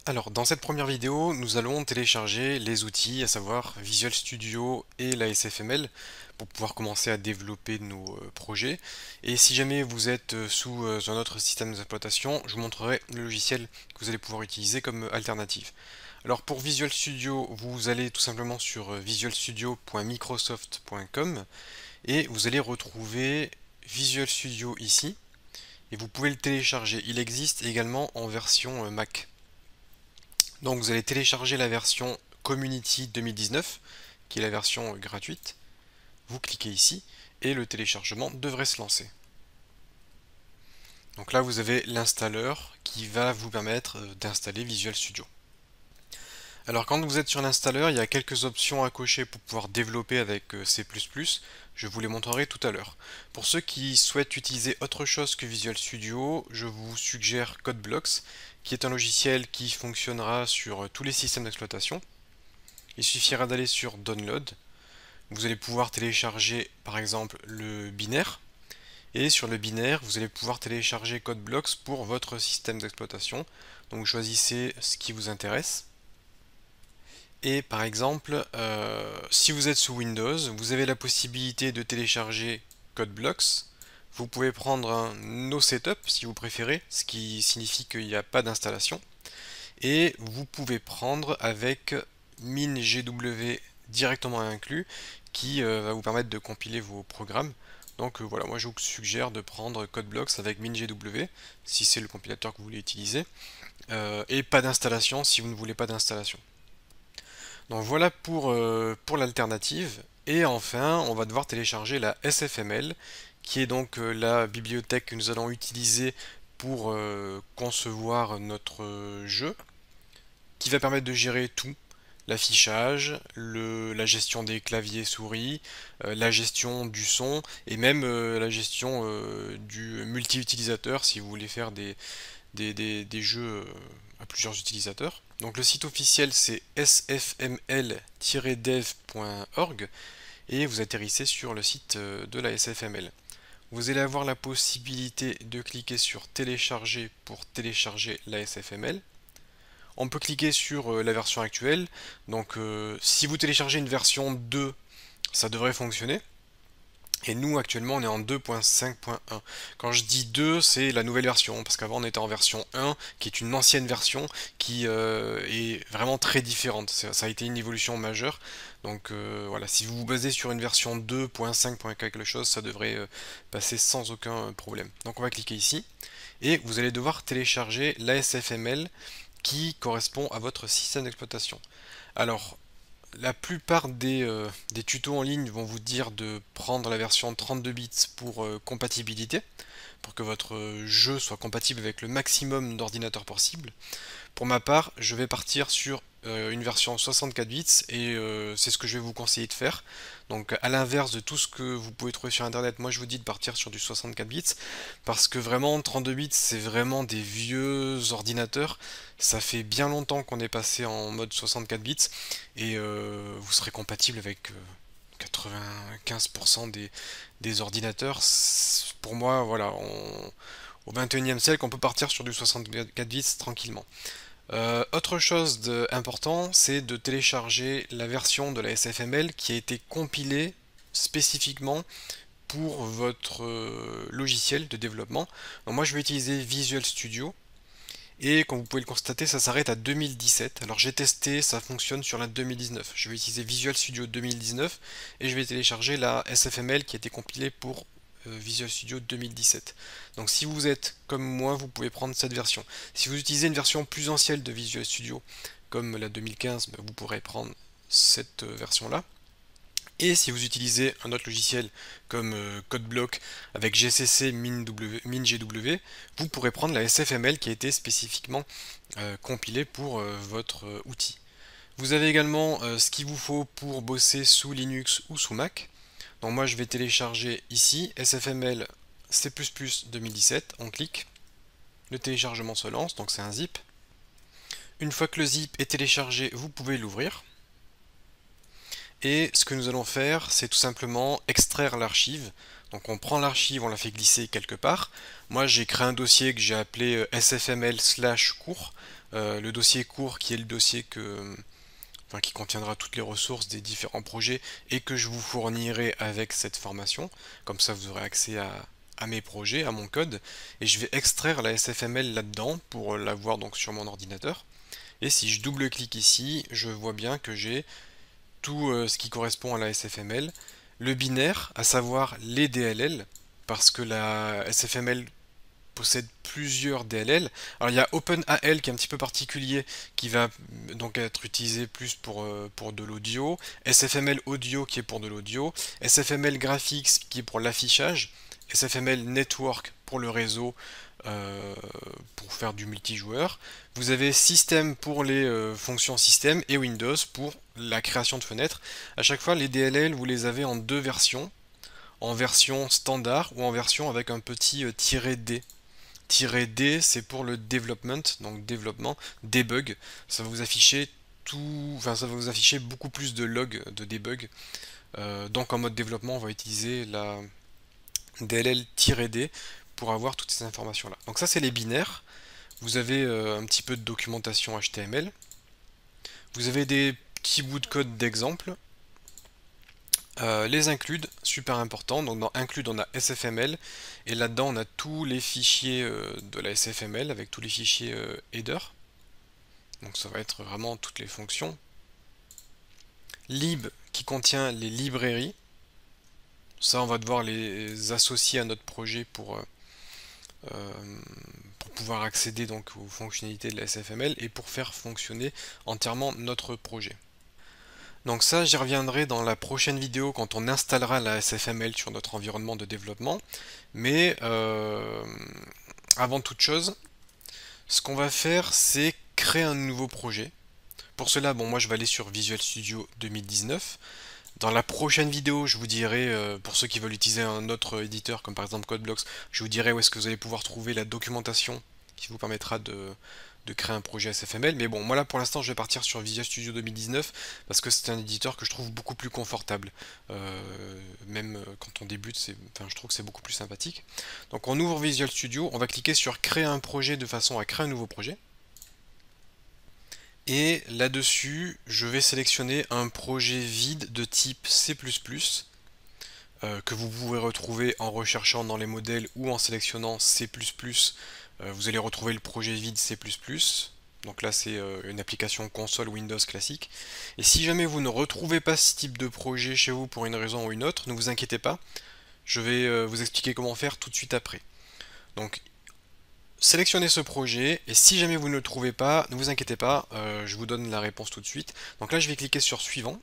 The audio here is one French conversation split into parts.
Alors, dans cette première vidéo, nous allons télécharger les outils, à savoir Visual Studio et la SFML, pour pouvoir commencer à développer nos projets. Et si jamais vous êtes sous un autre système d'exploitation, je vous montrerai le logiciel que vous allez pouvoir utiliser comme alternative. Alors pour Visual Studio, vous allez tout simplement sur visualstudio.microsoft.com et vous allez retrouver Visual Studio ici, et vous pouvez le télécharger. Il existe également en version Mac. Donc vous allez télécharger la version Community 2019, qui est la version gratuite. Vous cliquez ici et le téléchargement devrait se lancer. Donc là vous avez l'installeur qui va vous permettre d'installer Visual Studio. Alors quand vous êtes sur l'installeur, il y a quelques options à cocher pour pouvoir développer avec C++. Je vous les montrerai tout à l'heure. Pour ceux qui souhaitent utiliser autre chose que Visual Studio, je vous suggère CodeBlocks, qui est un logiciel qui fonctionnera sur tous les systèmes d'exploitation. Il suffira d'aller sur Download. Vous allez pouvoir télécharger par exemple le binaire. Et sur le binaire, vous allez pouvoir télécharger CodeBlocks pour votre système d'exploitation. Donc vous choisissez ce qui vous intéresse. Et par exemple, si vous êtes sous Windows, vous avez la possibilité de télécharger CodeBlocks. Vous pouvez prendre un No Setup si vous préférez, ce qui signifie qu'il n'y a pas d'installation. Et vous pouvez prendre avec MinGW directement inclus, qui va vous permettre de compiler vos programmes. Donc voilà, moi je vous suggère de prendre CodeBlocks avec MinGW, si c'est le compilateur que vous voulez utiliser, et pas d'installation si vous ne voulez pas d'installation. Donc voilà pour l'alternative. Et enfin, on va devoir télécharger la SFML, qui est donc la bibliothèque que nous allons utiliser pour concevoir notre jeu, qui va permettre de gérer tout, l'affichage, la gestion des claviers souris, la gestion du son, et même la gestion du multi-utilisateur si vous voulez faire des jeux à plusieurs utilisateurs. Donc le site officiel c'est sfml-dev.org et vous atterrissez sur le site de la SFML. Vous allez avoir la possibilité de cliquer sur télécharger pour télécharger la SFML. On peut cliquer sur la version actuelle, donc si vous téléchargez une version 2, ça devrait fonctionner. Et nous actuellement on est en 2.5.1. Quand je dis 2, c'est la nouvelle version, parce qu'avant on était en version 1, qui est une ancienne version, qui est vraiment très différente. Ça a été une évolution majeure. Donc voilà, si vous vous basez sur une version 2.5. quelque chose, ça devrait passer sans aucun problème. Donc on va cliquer ici, et vous allez devoir télécharger l'ASFML qui correspond à votre système d'exploitation. Alors, la plupart des tutos en ligne vont vous dire de prendre la version 32 bits pour compatibilité, pour que votre jeu soit compatible avec le maximum d'ordinateurs possible. Pour ma part, je vais partir sur une version 64 bits et c'est ce que je vais vous conseiller de faire. Donc à l'inverse de tout ce que vous pouvez trouver sur internet, moi je vous dis de partir sur du 64 bits parce que vraiment 32 bits c'est vraiment des vieux ordinateurs. Ça fait bien longtemps qu'on est passé en mode 64 bits et vous serez compatible avec 95% des ordinateurs. Pour moi, voilà, au 21e siècle, on peut partir sur du 64 bits tranquillement. Autre chose d'important, c'est de télécharger la version de la SFML qui a été compilée spécifiquement pour votre logiciel de développement. Donc moi je vais utiliser Visual Studio et comme vous pouvez le constater ça s'arrête à 2017. Alors j'ai testé, ça fonctionne sur la 2019. Je vais utiliser Visual Studio 2019 et je vais télécharger la SFML qui a été compilée pour Visual Studio 2017. Donc si vous êtes comme moi, vous pouvez prendre cette version. Si vous utilisez une version plus ancienne de Visual Studio, comme la 2015, vous pourrez prendre cette version-là. Et si vous utilisez un autre logiciel comme CodeBlock avec GCC MinGW, vous pourrez prendre la SFML qui a été spécifiquement compilée pour votre outil. Vous avez également ce qu'il vous faut pour bosser sous Linux ou sous Mac. Donc moi je vais télécharger ici SFML C++ 2017, on clique, le téléchargement se lance, donc c'est un zip. Une fois que le zip est téléchargé, vous pouvez l'ouvrir. Et ce que nous allons faire, c'est tout simplement extraire l'archive. Donc on prend l'archive, on la fait glisser quelque part. Moi j'ai créé un dossier que j'ai appelé sfml/cours. Le dossier cours qui est le dossier qui contiendra toutes les ressources des différents projets et que je vous fournirai avec cette formation. Comme ça vous aurez accès à mes projets, à mon code. Et je vais extraire la SFML là-dedans pour la voir donc sur mon ordinateur. Et si je double-clique ici, je vois bien que j'ai tout ce qui correspond à la SFML, le binaire, à savoir les DLL, parce que la SFML possède plusieurs DLL. Alors il y a OpenAL qui est un petit peu particulier, qui va donc être utilisé plus pour de l'audio, SFML Audio qui est pour de l'audio, SFML Graphics qui est pour l'affichage, SFML Network pour le réseau, pour faire du multijoueur. Vous avez System pour les fonctions système et Windows pour la création de fenêtres. À chaque fois, les DLL, vous les avez en deux versions, en version standard ou en version avec un petit "-d". "-d", c'est pour le development, donc développement, debug. Ça va vous afficher ça va vous afficher beaucoup plus de logs de debug. Donc en mode développement, on va utiliser la DLL-D pour avoir toutes ces informations là. Donc ça c'est les binaires. Vous avez un petit peu de documentation HTML. Vous avez des petits bouts de code d'exemple. Les includes, super important. Donc dans include on a SFML et là-dedans on a tous les fichiers de la SFML avec tous les fichiers header. Donc ça va être vraiment toutes les fonctions. Lib qui contient les librairies. Ça on va devoir les associer à notre projet pour pouvoir accéder donc aux fonctionnalités de la SFML et pour faire fonctionner entièrement notre projet. Donc ça, j'y reviendrai dans la prochaine vidéo quand on installera la SFML sur notre environnement de développement. Mais avant toute chose, ce qu'on va faire, c'est créer un nouveau projet. Pour cela, bon, moi je vais aller sur Visual Studio 2019. Dans la prochaine vidéo, je vous dirai, pour ceux qui veulent utiliser un autre éditeur, comme par exemple CodeBlocks, je vous dirai où est-ce que vous allez pouvoir trouver la documentation qui vous permettra de créer un projet SFML. Mais bon, moi là pour l'instant, je vais partir sur Visual Studio 2019 parce que c'est un éditeur que je trouve beaucoup plus confortable. Même quand on débute, je trouve que c'est beaucoup plus sympathique. Donc on ouvre Visual Studio, on va cliquer sur Créer un projet de façon à créer un nouveau projet. Et là-dessus, je vais sélectionner un projet vide de type C++, que vous pouvez retrouver en recherchant dans les modèles ou en sélectionnant C++. Vous allez retrouver le projet vide C++. Donc là, c'est une application console Windows classique. Et si jamais vous ne retrouvez pas ce type de projet chez vous pour une raison ou une autre, ne vous inquiétez pas. Je vais vous expliquer comment faire tout de suite après. Donc, sélectionnez ce projet et si jamais vous ne le trouvez pas, ne vous inquiétez pas, je vous donne la réponse tout de suite. Donc là je vais cliquer sur suivant.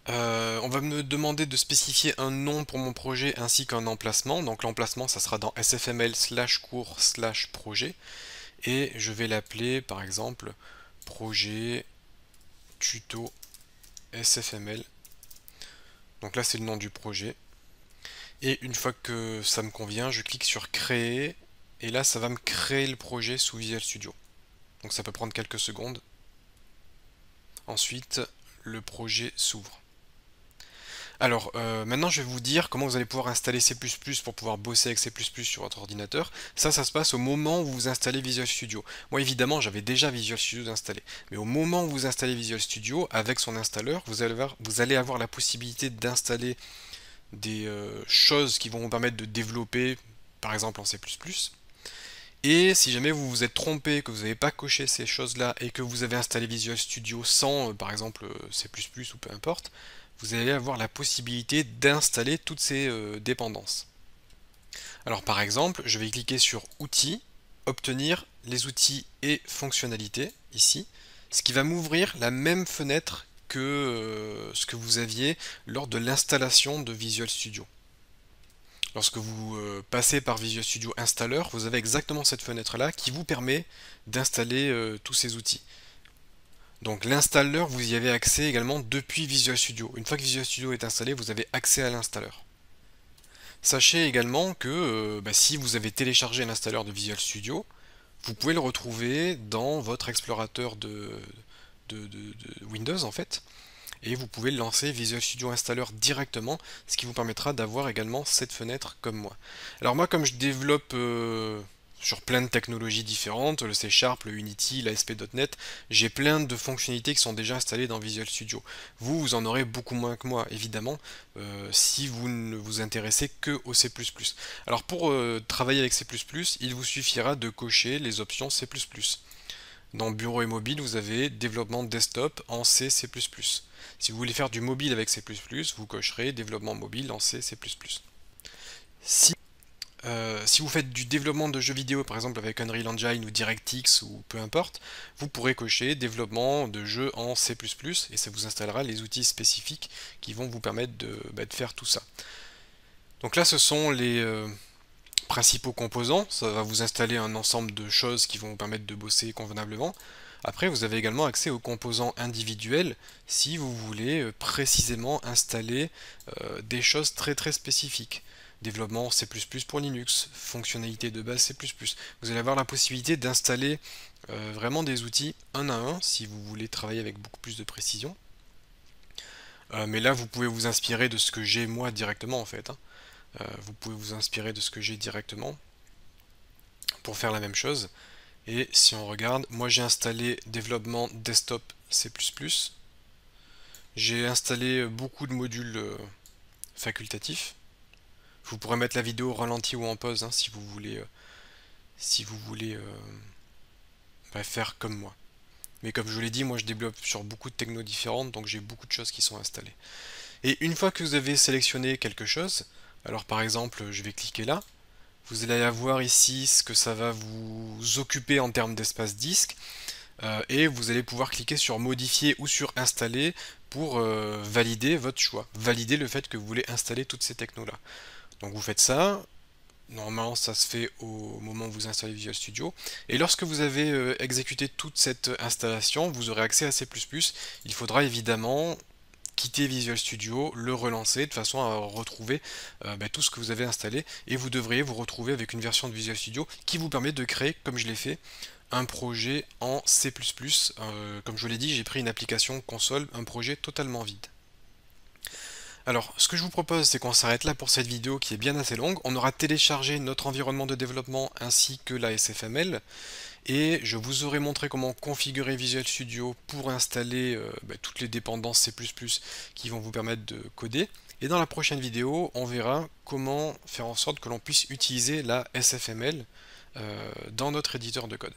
On va me demander de spécifier un nom pour mon projet ainsi qu'un emplacement. Donc l'emplacement ça sera dans sfml/cours/projet et je vais l'appeler par exemple projet tuto sfml. Donc là c'est le nom du projet. Et une fois que ça me convient, je clique sur créer. Et là, ça va me créer le projet sous Visual Studio. Donc ça peut prendre quelques secondes. Ensuite, le projet s'ouvre. Alors, maintenant je vais vous dire comment vous allez pouvoir installer C++ pour pouvoir bosser avec C++ sur votre ordinateur. Ça se passe au moment où vous installez Visual Studio. Moi, évidemment, j'avais déjà Visual Studio installé. Mais au moment où vous installez Visual Studio, avec son installeur, vous allez avoir la possibilité d'installer des choses qui vont vous permettre de développer, par exemple en C++. Et si jamais vous vous êtes trompé, que vous n'avez pas coché ces choses-là et que vous avez installé Visual Studio sans, par exemple, C++ ou peu importe, vous allez avoir la possibilité d'installer toutes ces dépendances. Alors par exemple, je vais cliquer sur Outils, Obtenir les outils et fonctionnalités, ici, ce qui va m'ouvrir la même fenêtre que ce que vous aviez lors de l'installation de Visual Studio. Lorsque vous passez par Visual Studio Installer, vous avez exactement cette fenêtre-là qui vous permet d'installer tous ces outils. Donc l'installeur, vous y avez accès également depuis Visual Studio. Une fois que Visual Studio est installé, vous avez accès à l'installeur. Sachez également que si vous avez téléchargé l'installeur de Visual Studio, vous pouvez le retrouver dans votre explorateur de Windows en fait. et vous pouvez lancer Visual Studio Installer directement, ce qui vous permettra d'avoir également cette fenêtre comme moi. Alors moi, comme je développe sur plein de technologies différentes, le C Sharp, le Unity, l'ASP.NET, j'ai plein de fonctionnalités qui sont déjà installées dans Visual Studio. Vous en aurez beaucoup moins que moi, évidemment, si vous ne vous intéressez que au C++. Alors pour travailler avec C++, il vous suffira de cocher les options C++. Dans Bureau et mobile, vous avez développement desktop en C, C++. Si vous voulez faire du mobile avec C++, vous cocherez développement mobile en C, C++. Si vous faites du développement de jeux vidéo, par exemple avec Unreal Engine ou DirectX ou peu importe, vous pourrez cocher développement de jeux en C++ et ça vous installera les outils spécifiques qui vont vous permettre de faire tout ça. Donc là, ce sont les principaux composants. Ça va vous installer un ensemble de choses qui vont vous permettre de bosser convenablement. Après, vous avez également accès aux composants individuels si vous voulez précisément installer des choses très très spécifiques. Développement C++ pour Linux, fonctionnalité de base C++. Vous allez avoir la possibilité d'installer vraiment des outils un à un si vous voulez travailler avec beaucoup plus de précision. Mais là, vous pouvez vous inspirer de ce que j'ai moi directement en fait. Vous pouvez vous inspirer de ce que j'ai directement pour faire la même chose. Et si on regarde, moi j'ai installé développement desktop C++. J'ai installé beaucoup de modules facultatifs. Vous pourrez mettre la vidéo au ralenti ou en pause hein, si vous voulez, faire comme moi. Mais comme je vous l'ai dit, moi je développe sur beaucoup de technos différentes, donc j'ai beaucoup de choses qui sont installées. Et une fois que vous avez sélectionné quelque chose, alors par exemple je vais cliquer là, vous allez avoir ici ce que ça va vous occuper en termes d'espace disque, et vous allez pouvoir cliquer sur modifier ou sur installer pour valider votre choix, valider le fait que vous voulez installer toutes ces technos là. Donc vous faites ça, normalement ça se fait au moment où vous installez Visual Studio, et lorsque vous avez exécuté toute cette installation, vous aurez accès à C++. Il faudra évidemment quitter Visual Studio, le relancer de façon à retrouver tout ce que vous avez installé, et vous devriez vous retrouver avec une version de Visual Studio qui vous permet de créer, comme je l'ai fait, un projet en C++. Comme je vous l'ai dit, j'ai pris une application console, un projet totalement vide. Alors, ce que je vous propose, c'est qu'on s'arrête là pour cette vidéo qui est bien assez longue. On aura téléchargé notre environnement de développement ainsi que la SFML. Et je vous aurai montré comment configurer Visual Studio pour installer toutes les dépendances C++ qui vont vous permettre de coder. Et dans la prochaine vidéo, on verra comment faire en sorte que l'on puisse utiliser la SFML dans notre éditeur de code.